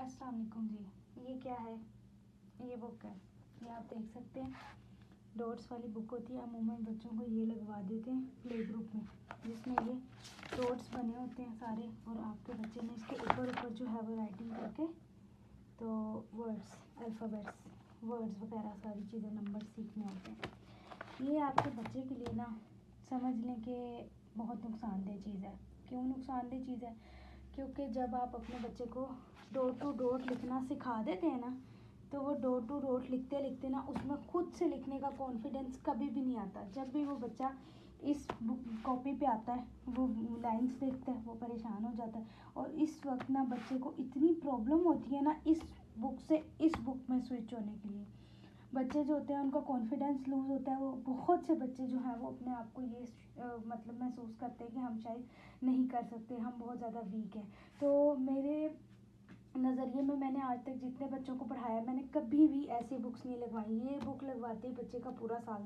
अस्सलाम वालेकुम जी। ये क्या है? ये बुक है, ये आप देख सकते हैं। डॉट्स वाली बुक होती है, अमूमन बच्चों को ये लगवा देते हैं प्ले ग्रुप में, जिसमें ये डॉट्स बने होते हैं सारे, और आपके बच्चे ने इसके ऊपर ऊपर जो है वो राइटिंग करके तो वर्ड्स, अल्फ़ाबेट्स, वर्ड्स वगैरह सारी चीज़ें, नंबर सीखने होते हैं। ये आपके बच्चे के लिए ना समझ लें कि बहुत नुकसानदेह चीज़ है। क्यों नुकसानदेह चीज़ है? क्योंकि जब आप अपने बच्चे को डॉट टू डॉट लिखना सिखा देते हैं ना, तो वो डॉट टू डॉट लिखते लिखते ना उसमें खुद से लिखने का कॉन्फिडेंस कभी भी नहीं आता। जब भी वो बच्चा इस बुक कॉपी पे आता है, वो लाइंस देखता है, वो परेशान हो जाता है। और इस वक्त ना बच्चे को इतनी प्रॉब्लम होती है ना इस बुक से इस बुक में स्विच होने के लिए। बच्चे जो होते हैं उनका कॉन्फिडेंस लूज़ होता है। वो बहुत से बच्चे जो हैं वो अपने आप को ये मतलब महसूस करते हैं कि हम शायद नहीं कर सकते, हम बहुत ज़्यादा वीक हैं। तो मेरे नज़रिए में मैंने आज तक जितने बच्चों को पढ़ाया, मैंने कभी भी ऐसी बुक्स नहीं लगवाई। ये बुक लगवाते ही बच्चे का पूरा साल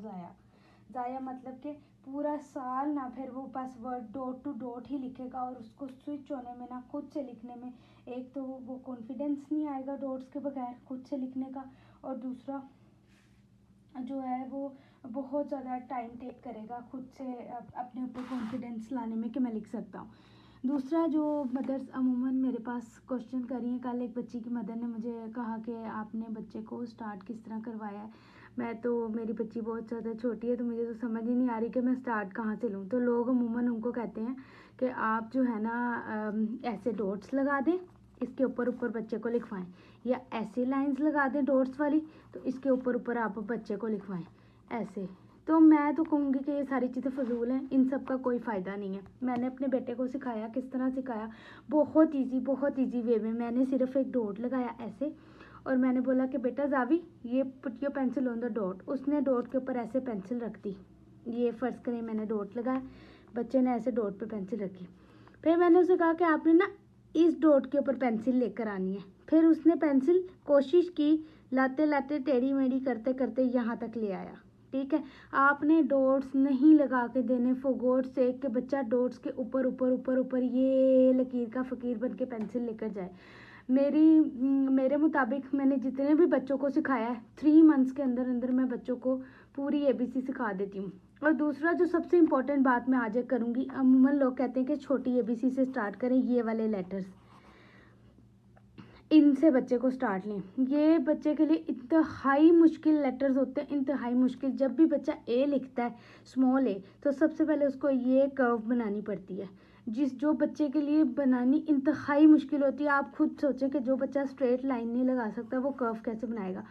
ज़ाया मतलब कि पूरा साल ना फिर वो बस वर्ड डॉट टू डॉट ही लिखेगा, और उसको स्विच होने में ना खुद से लिखने में एक तो वो कॉन्फिडेंस नहीं आएगा डॉट्स के बगैर खुद से लिखने का, और दूसरा जो है वो बहुत ज़्यादा टाइम टेक करेगा खुद से अपने ऊपर कॉन्फिडेंस लाने में कि मैं लिख सकता हूँ। दूसरा, जो मदर्स अमूमन मेरे पास क्वेश्चन करी हैं, कल एक बच्ची की मदर ने मुझे कहा कि आपने बच्चे को स्टार्ट किस तरह करवाया है। मैं तो, मेरी बच्ची बहुत ज़्यादा छोटी है तो मुझे तो समझ ही नहीं आ रही कि मैं स्टार्ट कहाँ से लूँ। तो लोग अमूमन उनको कहते हैं कि आप जो है ना ऐसे डॉट्स लगा दें, इसके ऊपर ऊपर बच्चे को लिखवाएं, या ऐसे लाइंस लगा दें डॉट्स वाली, तो इसके ऊपर ऊपर आप बच्चे को लिखवाएं ऐसे। तो मैं तो कहूँगी कि ये सारी चीज़ें फजूल हैं, इन सब का कोई फ़ायदा नहीं है। मैंने अपने बेटे को सिखाया, किस तरह सिखाया, बहुत इजी वे में। मैंने सिर्फ एक डॉट लगाया ऐसे, और मैंने बोला कि बेटा जावी ये put your pencil on the dot. उसने डॉट के ऊपर ऐसे पेंसिल रख दी। ये फ़र्ज़ करें मैंने डॉट लगाया, बच्चे ने ऐसे डॉट पे पेंसिल रखी। फिर मैंने उसे कहा कि आपने ना इस डॉट के ऊपर पेंसिल लेकर आनी है। फिर उसने पेंसिल कोशिश की, लाते लाते टेढ़ी मेढ़ी करते करते यहाँ तक ले आया। ठीक है, आपने डॉट्स नहीं लगा के देने फॉर गॉड सेक कि बच्चा डॉट्स के ऊपर ऊपर ऊपर ऊपर ये लकीर का फ़कीर बन के पेंसिल लेकर जाए। मेरे मुताबिक मैंने जितने भी बच्चों को सिखाया है, 3 मंथ्स के अंदर अंदर मैं बच्चों को पूरी ABC सिखा देती हूँ। और दूसरा, जो सबसे इम्पोर्टेंट बात मैं आज करूँगी, अमूमन लोग कहते हैं कि छोटी ABC से स्टार्ट करें, ये वाले लेटर्स, इनसे बच्चे को स्टार्ट लें। ये बच्चे के लिए इंतहाई मुश्किल लेटर्स होते हैं, इंतहाई मुश्किल। जब भी बच्चा ए लिखता है, स्मॉल ए, तो सबसे पहले उसको ये कर्व बनानी पड़ती है, जो बच्चे के लिए बनानी इंतहाई मुश्किल होती है। आप खुद सोचें कि जो बच्चा स्ट्रेट लाइन नहीं लगा सकता वो कर्व कैसे बनाएगा।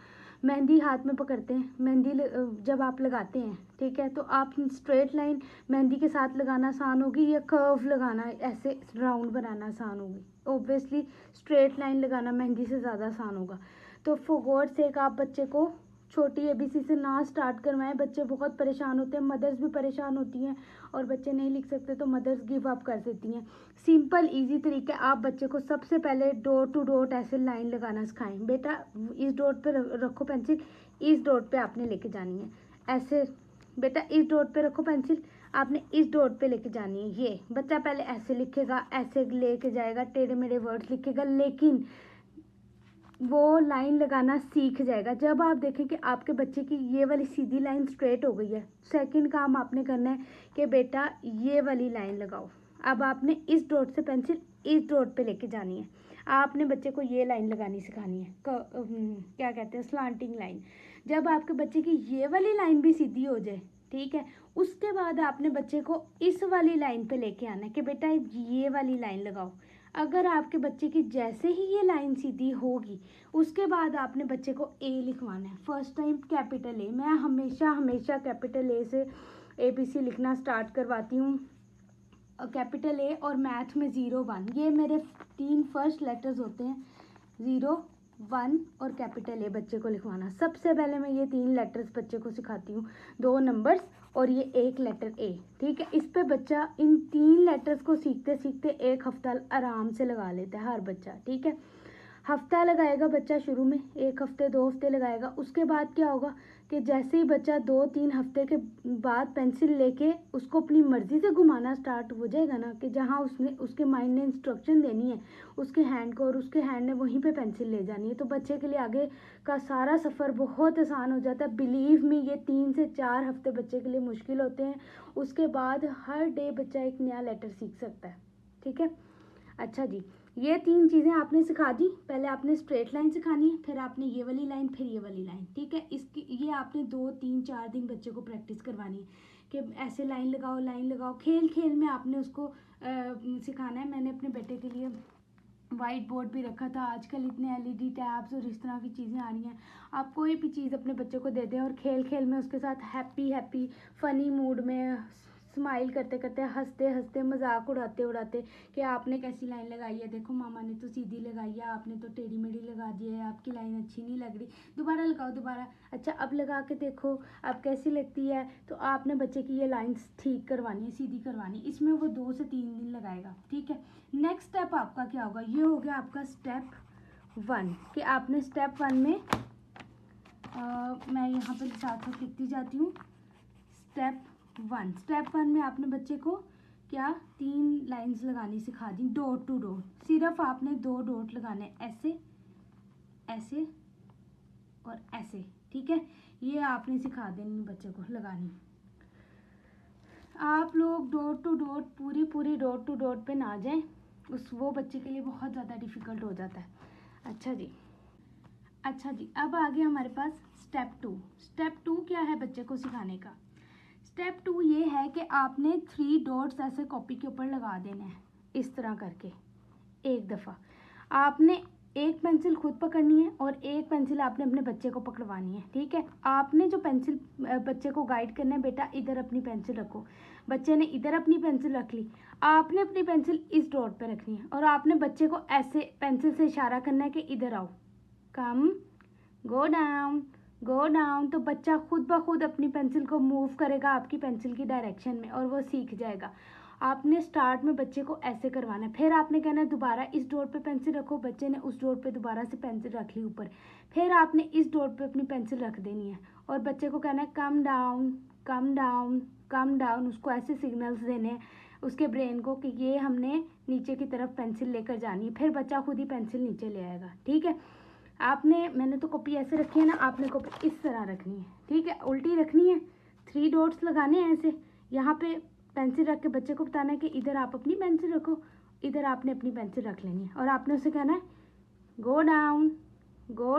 मेहंदी हाथ में पकड़ते हैं, मेहंदी जब आप लगाते हैं, ठीक है, तो आप स्ट्रेट लाइन मेहंदी के साथ लगाना आसान होगी, या कर्व लगाना ऐसे राउंड बनाना आसान होगी? ऑब्वियसली स्ट्रेट लाइन लगाना मेहंदी से ज़्यादा आसान होगा। तो फॉर गॉड सेक आप बच्चे को छोटी ABC से ना स्टार्ट करवाएं। बच्चे बहुत परेशान होते हैं, मदर्स भी परेशान होती हैं, और बच्चे नहीं लिख सकते तो मदर्स गिव अप कर देती हैं। सिंपल इजी तरीका, आप बच्चे को सबसे पहले डॉट टू डॉट ऐसे लाइन लगाना सिखाएं। बेटा इस डॉट पे रखो पेंसिल, इस डॉट पे आपने लेके जानी है ऐसे। बेटा इस डॉट पे रखो पेंसिल, आपने इस डॉट पे लेके जानी है। ये बच्चा पहले ऐसे लिखेगा, ऐसे लेके जाएगा, टेढ़े मेढ़े वर्ड्स लिखेगा, लेकिन वो लाइन लगाना सीख जाएगा। जब आप देखें कि आपके बच्चे की ये वाली सीधी लाइन स्ट्रेट हो गई है, सेकंड काम आपने करना है कि बेटा ये वाली लाइन लगाओ। अब आपने इस डॉट से पेंसिल इस डॉट पे लेके जानी है। आपने बच्चे को ये लाइन लगानी सिखानी है, क्या कहते हैं, स्लांटिंग लाइन। जब आपके बच्चे की ये वाली लाइन भी सीधी हो जाए, ठीक है, उसके बाद आपने बच्चे को इस वाली लाइन पे लेके आना है कि बेटा ये वाली लाइन लगाओ। अगर आपके बच्चे की जैसे ही ये लाइन सीधी होगी, उसके बाद आपने बच्चे को ए लिखवाना है। फर्स्ट टाइम कैपिटल ए, मैं हमेशा कैपिटल ए से ABC लिखना स्टार्ट करवाती हूँ। कैपिटल ए और मैथ में 0 1, ये मेरे 3 फर्स्ट लेटर्स होते हैं, 0 1 और कैपिटल ए बच्चे को लिखवाना। सबसे पहले मैं ये 3 लेटर्स बच्चे को सिखाती हूँ, 2 नंबर्स और ये 1 लेटर ए। ठीक है, इस पे बच्चा इन 3 लेटर्स को सीखते सीखते 1 हफ्ता आराम से लगा लेता है हर बच्चा। ठीक है, हफ्ता लगाएगा बच्चा शुरू में, 1 हफ्ते 2 हफ्ते लगाएगा। उसके बाद क्या होगा कि जैसे ही बच्चा 2-3 हफ्ते के बाद पेंसिल लेके उसको अपनी मर्ज़ी से घुमाना स्टार्ट हो जाएगा ना, कि जहाँ उसने उसके माइंड ने इंस्ट्रक्शन देनी है उसके हैंड को और उसके हैंड ने वहीं पे पेंसिल ले जानी है, तो बच्चे के लिए आगे का सारा सफ़र बहुत आसान हो जाता है। बिलीव मी, ये 3 से 4 हफ्ते बच्चे के लिए मुश्किल होते हैं। उसके बाद हर डे बच्चा एक नया लेटर सीख सकता है। ठीक है, अच्छा जी, ये 3 चीज़ें आपने सिखा दी। पहले आपने स्ट्रेट लाइन सिखानी है, फिर आपने ये वाली लाइन, फिर ये वाली लाइन। ठीक है, इसकी ये आपने 2-3-4 दिन बच्चे को प्रैक्टिस करवानी है कि ऐसे लाइन लगाओ। खेल खेल में आपने उसको सिखाना है। मैंने अपने बेटे के लिए वाइट बोर्ड भी रखा था। आजकल इतने LED टैब्स और इस तरह की चीज़ें आ रही हैं, आप कोई भी चीज़ अपने बच्चे को दे दें और खेल खेल में उसके साथ हैप्पी फ़नी मूड में स्माइल करते करते, हंसते हंसते, मजाक उड़ाते उड़ाते कि आपने कैसी लाइन लगाई है, देखो मामा ने तो सीधी लगाई है, आपने तो टेढ़ी मेढ़ी लगा दी है, आपकी लाइन अच्छी नहीं लग रही, दोबारा लगाओ दोबारा, अच्छा अब लगा के देखो अब कैसी लगती है। तो आपने बच्चे की ये लाइन्स ठीक करवानी है, सीधी करवानी। इसमें वो 2 से 3 दिन लगाएगा। ठीक है, नेक्स्ट स्टेप आपका क्या होगा, ये हो गया आपका स्टेप 1 कि आपने स्टेप 1 में मैं यहाँ पर साथ साथ लिखती जाती हूँ। स्टेप 1 में आपने बच्चे को क्या 3 लाइंस लगानी सिखा दी, डॉट टू डॉट। सिर्फ आपने 2 डॉट लगाने, ऐसे ऐसे और ऐसे। ठीक है, ये आपने सिखा देनी बच्चे को लगानी। आप लोग डॉट टू डॉट पूरी डॉट टू डॉट पे ना जाएं, वो बच्चे के लिए बहुत ज़्यादा डिफ़िकल्ट हो जाता है। अच्छा जी, अब आगे हमारे पास स्टेप 2। स्टेप 2 क्या है बच्चे को सिखाने का? स्टेप 2 ये है कि आपने 3 डॉट्स ऐसे कॉपी के ऊपर लगा देने हैं, इस तरह करके एक दफ़ा। आपने एक पेंसिल खुद पकड़नी है और एक पेंसिल आपने अपने बच्चे को पकड़वानी है। ठीक है, आपने जो पेंसिल बच्चे को गाइड करना है, बेटा इधर अपनी पेंसिल रखो, बच्चे ने इधर अपनी पेंसिल रख ली, आपने अपनी पेंसिल इस डॉट पे रखनी है और आपने बच्चे को ऐसे पेंसिल से इशारा करना है कि इधर आओ, कम, गो डाउन। तो बच्चा खुद ब खुद अपनी पेंसिल को मूव करेगा आपकी पेंसिल की डायरेक्शन में और वो सीख जाएगा। आपने स्टार्ट में बच्चे को ऐसे करवाना है, फिर आपने कहना है दोबारा इस डॉट पे पेंसिल रखो, बच्चे ने उस डॉट पे दोबारा से पेंसिल रख ली ऊपर, फिर आपने इस डॉट पे अपनी पेंसिल रख देनी है और बच्चे को कहना है कम डाउन। उसको ऐसे सिग्नल्स देने हैं उसके ब्रेन को कि ये हमने नीचे की तरफ पेंसिल लेकर जानी है, फिर बच्चा खुद ही पेंसिल नीचे ले आएगा। ठीक है, मैंने तो कॉपी ऐसे रखी है ना, आपने कॉपी इस तरह रखनी है। ठीक है, उल्टी रखनी है, 3 डॉट्स लगाने हैं ऐसे, यहाँ पे पेंसिल रख के बच्चे को बताना है कि इधर आप अपनी पेंसिल रखो, इधर आपने अपनी पेंसिल रख लेनी है और आपने उसे कहना है गो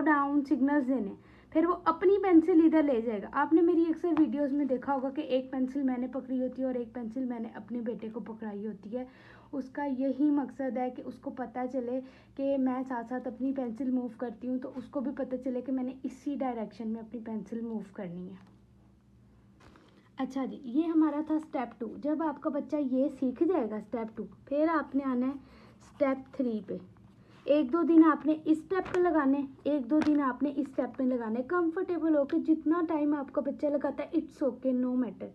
डाउन सिग्नल्स देने, फिर वो अपनी पेंसिल इधर ले जाएगा। आपने मेरी अक्सर वीडियोस में देखा होगा कि एक पेंसिल मैंने पकड़ी होती है और एक पेंसिल मैंने अपने बेटे को पकड़ाई होती है। उसका यही मकसद है कि उसको पता चले कि मैं साथ साथ अपनी पेंसिल मूव करती हूँ, तो उसको भी पता चले कि मैंने इसी डायरेक्शन में अपनी पेंसिल मूव करनी है। अच्छा जी, ये हमारा था स्टेप 2। जब आपका बच्चा ये सीख जाएगा स्टेप 2, फिर आपने आना है स्टेप 3 पे। 1-2 दिन आपने इस स्टेप पे लगाने, 1-2 दिन आपने इस स्टेप पे लगाने। कंफर्टेबल होकर जितना टाइम आपका बच्चा लगाता है, इट्स ओके, नो मैटर,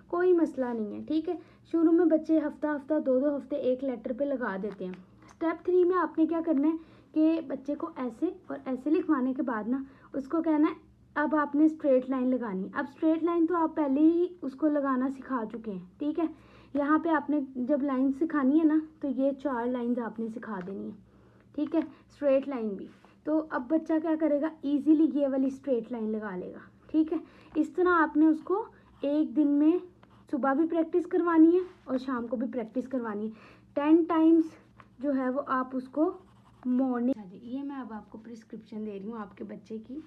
कोई मसला नहीं है। ठीक है, शुरू में बच्चे हफ्ता 2-2 हफ्ते एक लेटर पे लगा देते हैं। स्टेप 3 में आपने क्या करना है कि बच्चे को ऐसे और ऐसे लिखवाने के बाद ना उसको कहना है अब आपने स्ट्रेट लाइन लगानी। अब स्ट्रेट लाइन तो आप पहले ही उसको लगाना सिखा चुके हैं। ठीक है, यहाँ पे आपने जब लाइन सिखानी है ना, तो ये 4 लाइंस आपने सिखा देनी है। ठीक है, स्ट्रेट लाइन भी। तो अब बच्चा क्या करेगा, इजीली ये वाली स्ट्रेट लाइन लगा लेगा। ठीक है, इस तरह आपने उसको एक दिन में सुबह भी प्रैक्टिस करवानी है और शाम को भी प्रैक्टिस करवानी है। 10 टाइम्स जो है वो आप उसको मॉर्निंग। ये मैं अब आपको प्रिस्क्रिप्शन दे रही हूँ आपके बच्चे की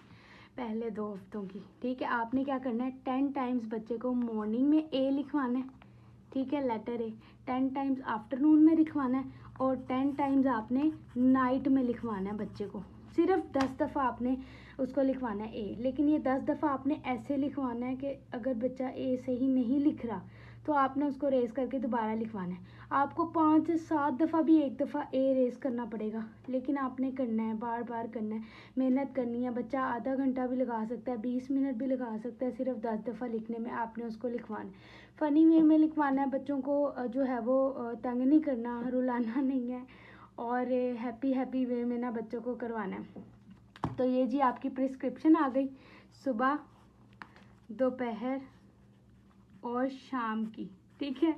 पहले 2 हफ्तों की। ठीक है, आपने क्या करना है, 10 टाइम्स बच्चे को मॉर्निंग में ए लिखवाना है। ठीक है, लेटर ए 10 टाइम्स आफ्टरनून में लिखवाना है और 10 टाइम्स आपने नाइट में लिखवाना है बच्चे को। सिर्फ 10 दफ़ा आपने उसको लिखवाना है ए, लेकिन ये 10 दफ़ा आपने ऐसे लिखवाना है कि अगर बच्चा ए सही नहीं लिख रहा तो आपने उसको रेस करके दोबारा लिखवाना है। आपको 5 से 7 दफ़ा भी एक दफ़ा ए रेस करना पड़ेगा, लेकिन आपने करना है, बार बार करना है, मेहनत करनी है। बच्चा आधा घंटा भी लगा सकता है, 20 मिनट भी लगा सकता है, सिर्फ 10 दफ़ा लिखने में आपने उसको लिखवाना है। फ़नी वे में लिखवाना है, बच्चों को जो है वो तंग नहीं करना, रुलाना नहीं है और हैप्पी हैप्पी वे में ना बच्चों को करवाना है। तो ये जी आपकी प्रिस्क्रिप्शन आ गई, सुबह, दोपहर और शाम की, ठीक है।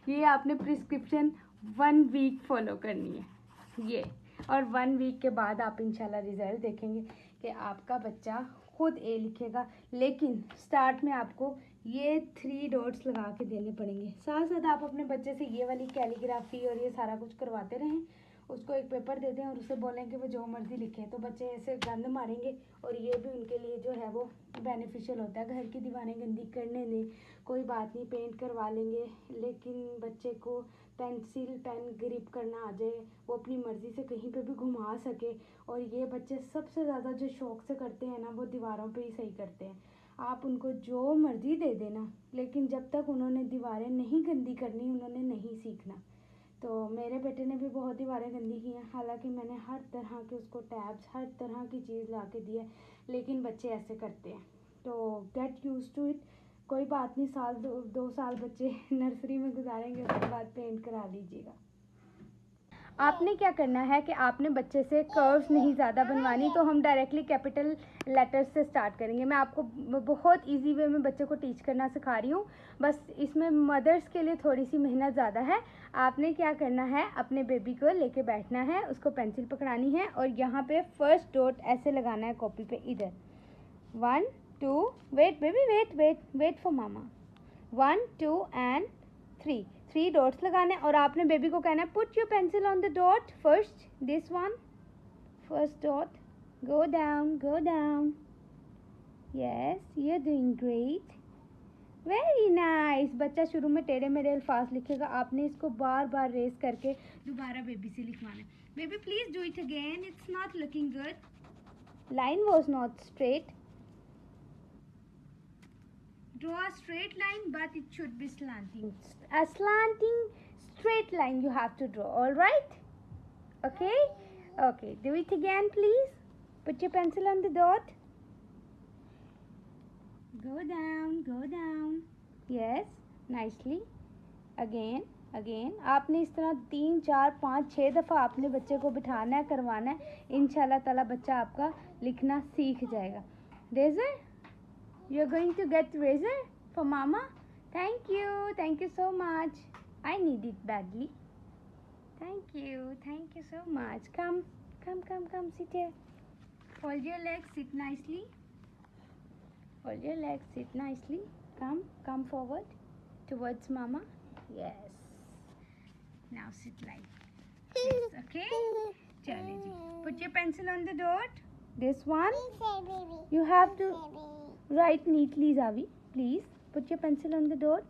ये आपने प्रिस्क्रिप्शन 1 वीक फॉलो करनी है ये, और 1 वीक के बाद आप इंशाल्लाह रिजल्ट देखेंगे कि आपका बच्चा खुद ए लिखेगा। लेकिन स्टार्ट में आपको ये 3 डॉट्स लगा के देने पड़ेंगे। साथ साथ आप अपने बच्चे से ये वाली कैलीग्राफी और ये सारा कुछ करवाते रहें, उसको एक पेपर दे दें और उसे बोलें कि वो जो मर्ज़ी लिखें, तो बच्चे ऐसे गंद मारेंगे और ये भी उनके लिए जो है वो बेनिफिशियल होता है। घर की दीवारें गंदी करने दें, कोई बात नहीं, पेंट करवा लेंगे, लेकिन बच्चे को पेंसिल पेन ग्रिप करना आ जाए, वो अपनी मर्ज़ी से कहीं पे भी घुमा सके। और ये बच्चे सबसे ज़्यादा जो शौक़ से करते हैं ना, वो दीवारों पे ही सही करते हैं। आप उनको जो मर्ज़ी दे देना, लेकिन जब तक उन्होंने दीवारें नहीं गंदी करनी, उन्होंने नहीं सीखना। तो मेरे बेटे ने भी बहुत दीवारें गंदी की हैं, हालांकि मैंने हर तरह के उसको टैब्स, हर तरह की चीज़ ला के दी है, लेकिन बच्चे ऐसे करते हैं। तो गेट यूज टू इट, कोई बात नहीं, साल 2 साल बच्चे नर्सरी में गुजारेंगे, उसके बाद पेंट करा लीजिएगा। आपने क्या करना है कि आपने बच्चे से कर्व्स नहीं ज़्यादा बनवानी, तो हम डायरेक्टली कैपिटल लेटर्स से स्टार्ट करेंगे। मैं आपको बहुत इजी वे में बच्चे को टीच करना सिखा रही हूँ, बस इसमें मदर्स के लिए थोड़ी सी मेहनत ज़्यादा है। आपने क्या करना है, अपने बेबी को लेके बैठना है, उसको पेंसिल पकड़ानी है और यहाँ पे फर्स्ट डॉट ऐसे लगाना है कॉपी पे, इधर 1 2, wait baby, wait for mama, 1 2 and 3 dots लगाने। और आपने बेबी को कहना है put your pencil on the dot first, this one, first dot, go down, yes you are doing great, very nice. बच्चा शुरू में टेढ़े मेढ़े अल्फाज लिखेगा, आपने इसको बार बार रेस करके दोबारा बेबी से लिखवाना है। Baby please do it again, it's not looking good, line was not straight, draw a straight line but it should be slanting, a slanting straight line you have to draw, all right? Okay, do it again please, put your pencil on the dot, go down, yes, nicely, again आपने इस तरह 3 4 5 6 दफ़ा आपने बच्चे को बिठाना है, करवाना है, इंशाल्लाह ताला बच्चा आपका लिखना सीख जाएगा। Razor, you're going to get razor for mama? Thank you so much, I need it badly, thank you so much, come, sit here, fold your legs, sit nicely, come forward towards mama, yes, now sit like this, okay, chale ji, put your pencil on the dot, this one, you have to write neatly, Zavi, please put your pencil on the dot,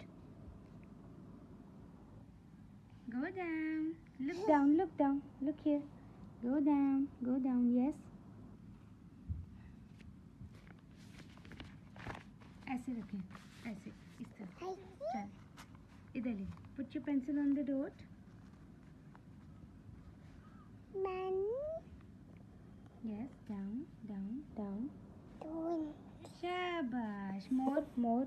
go down, look down, look here, go down, yes, ऐसे रखें, ऐसे, इस तरह, चल इधर ले, put your pencil on the dot, yes, down, शाबाश, more,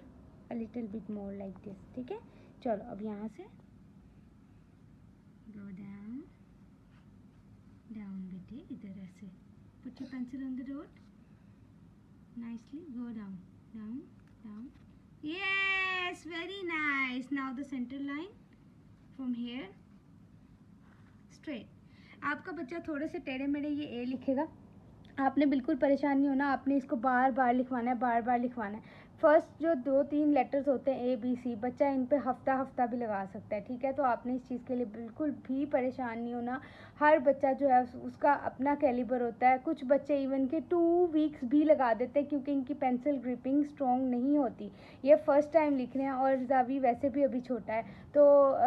a little bit more like this, ठीक है। चलो अब यहाँ से go down बेटे, इधर ऐसे, put your pencil on the dot, nicely, go down, yes, very nice, now the center line from here straight। आपका बच्चा थोड़े से टेढ़े मेढ़े ये ए लिखेगा, आपने बिल्कुल परेशान नहीं होना, आपने इसको बार बार लिखवाना है। फर्स्ट जो 2-3 लेटर्स होते हैं ABC, बच्चा इन पे हफ्ता भी लगा सकता है, ठीक है। तो आपने इस चीज़ के लिए बिल्कुल भी परेशान नहीं होना। हर बच्चा जो है उसका अपना कैलिबर होता है, कुछ बच्चे इवन के 2 वीक्स भी लगा देते हैं क्योंकि इनकी पेंसिल ग्रिपिंग स्ट्रॉन्ग नहीं होती, ये फर्स्ट टाइम लिख रहे हैं और जावी वैसे भी अभी छोटा है, तो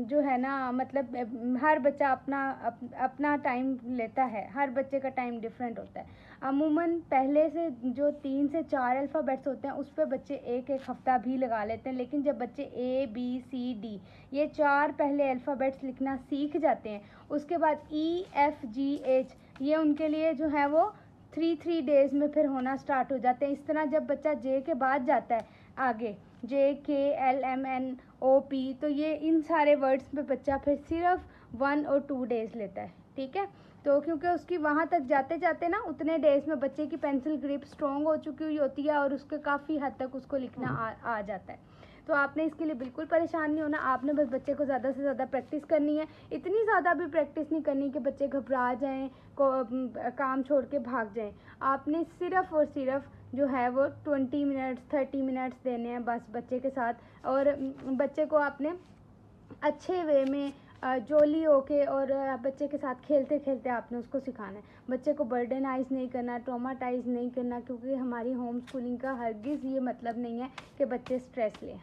जो है ना, मतलब हर बच्चा अपना टाइम लेता है, हर बच्चे का टाइम डिफरेंट होता है। अमूमन पहले से जो 3 से 4 अल्फ़ाबेट्स होते हैं उस पर बच्चे एक हफ़्ता भी लगा लेते हैं, लेकिन जब बच्चे ABCD ये 4 पहले अल्फ़ाबेट्स लिखना सीख जाते हैं, उसके बाद EFGH ये उनके लिए जो है वो 3 डेज़ में फिर होना स्टार्ट हो जाते हैं। इस तरह जब बच्चा J के बाद जाता है आगे, JKLMNOP, तो ये इन सारे वर्ड्स पे बच्चा फिर सिर्फ 1 और 2 डेज़ लेता है, ठीक है। तो क्योंकि उसकी वहाँ तक जाते जाते ना उतने डेज में बच्चे की पेंसिल ग्रिप स्ट्रॉन्ग हो चुकी हुई होती है और उसके काफ़ी हद तक उसको लिखना आ जाता है। तो आपने इसके लिए बिल्कुल परेशान नहीं होना, आपने बस बच्चे को ज़्यादा से ज़्यादा प्रैक्टिस करनी है। इतनी ज़्यादा भी प्रैक्टिस नहीं करनी कि बच्चे घबरा जाएं, काम छोड़ के भाग जाएं। आपने सिर्फ़ और सिर्फ जो है वो 20 मिनट्स 30 मिनट्स देने हैं बस बच्चे के साथ। और बच्चे को आपने अच्छे वे में जोली होके और बच्चे के साथ खेलते खेलते आपने उसको सिखाना है। बच्चे को बर्डनाइज नहीं करना, ट्रॉमाटाइज नहीं करना, क्योंकि हमारी होम स्कूलिंग का हरगिज़ ये मतलब नहीं है कि बच्चे स्ट्रेस लें।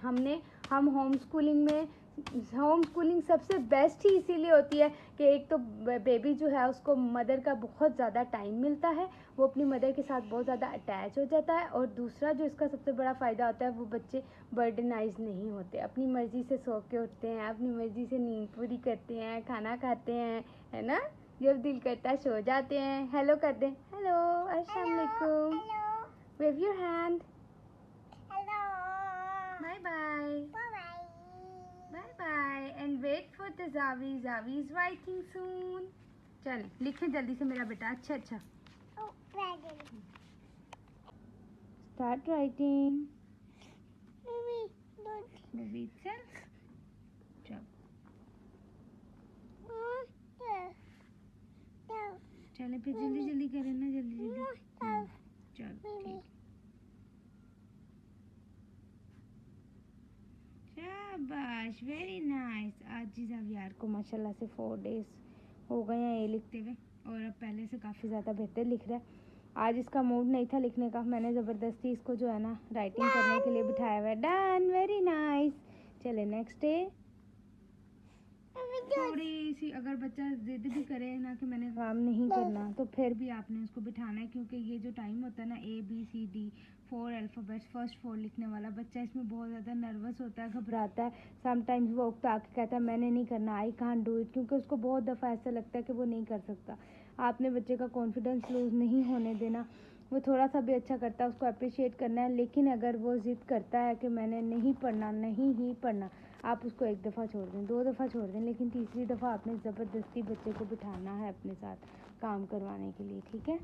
हम होम स्कूलिंग सबसे बेस्ट ही इसीलिए होती है कि एक तो बेबी जो है उसको मदर का बहुत ज़्यादा टाइम मिलता है, वो अपनी मदर के साथ बहुत ज़्यादा अटैच हो जाता है। और दूसरा जो इसका सबसे बड़ा फ़ायदा होता है वो बच्चे बर्डनाइज नहीं होते, अपनी मर्ज़ी से सो के उठते हैं, अपनी मर्ज़ी से नींद पूरी करते हैं, खाना खाते हैं, है ना। जब दिल करता है सो जाते हैं। हेलो कर दें, हेलो अस्सलाम वालेकुम, wave your hand, bye bye, bye bye and wait for the जावी इज राइटिंग सून। चल लिखें जल्दी से मेरा बेटा, अच्छा अच्छा स्टार्ट राइटिंग मूवी itself। चले फिर जल्दी जल्दी करें ना, जल्दी जल्दी। चलो ठीक, शाबाश, वेरी नाइस। आज जी यार को माशाल्लाह से 4 डेज हो गए हैं ये लिखते हुए और अब पहले से काफ़ी ज़्यादा बेहतर लिख रहा है। आज इसका मूड नहीं था लिखने का, मैंने ज़बरदस्ती इसको जो है ना राइटिंग करने के लिए बिठाया हुआ है। Done, very nice. चले नेक्स्ट डे। थोड़ी सी अगर बच्चा जिद भी करे ना कि मैंने काम नहीं करना, तो फिर भी आपने उसको बिठाना है, क्योंकि ये जो टाइम होता है ना ABCD 4 अल्फ़ाबेट्स फर्स्ट 4 लिखने वाला, बच्चा इसमें बहुत ज़्यादा नर्वस होता है, घबराता है। समटाइम्स वो उठता आके कहता है मैंने नहीं करना, आई कांट डू इट, क्योंकि उसको बहुत दफ़ा ऐसा लगता है कि वो नहीं कर सकता। आपने बच्चे का कॉन्फिडेंस लूज़ नहीं होने देना। वो थोड़ा सा भी अच्छा करता है उसको अप्रिशिएट करना है, लेकिन अगर वो ज़िद करता है कि मैंने नहीं पढ़ना, नहीं ही पढ़ना, आप उसको 1 दफ़ा छोड़ दें, 2 दफ़ा छोड़ दें, लेकिन तीसरी दफ़ा आपने ज़बरदस्ती बच्चे को बिठाना है अपने साथ काम करवाने के लिए, ठीक है।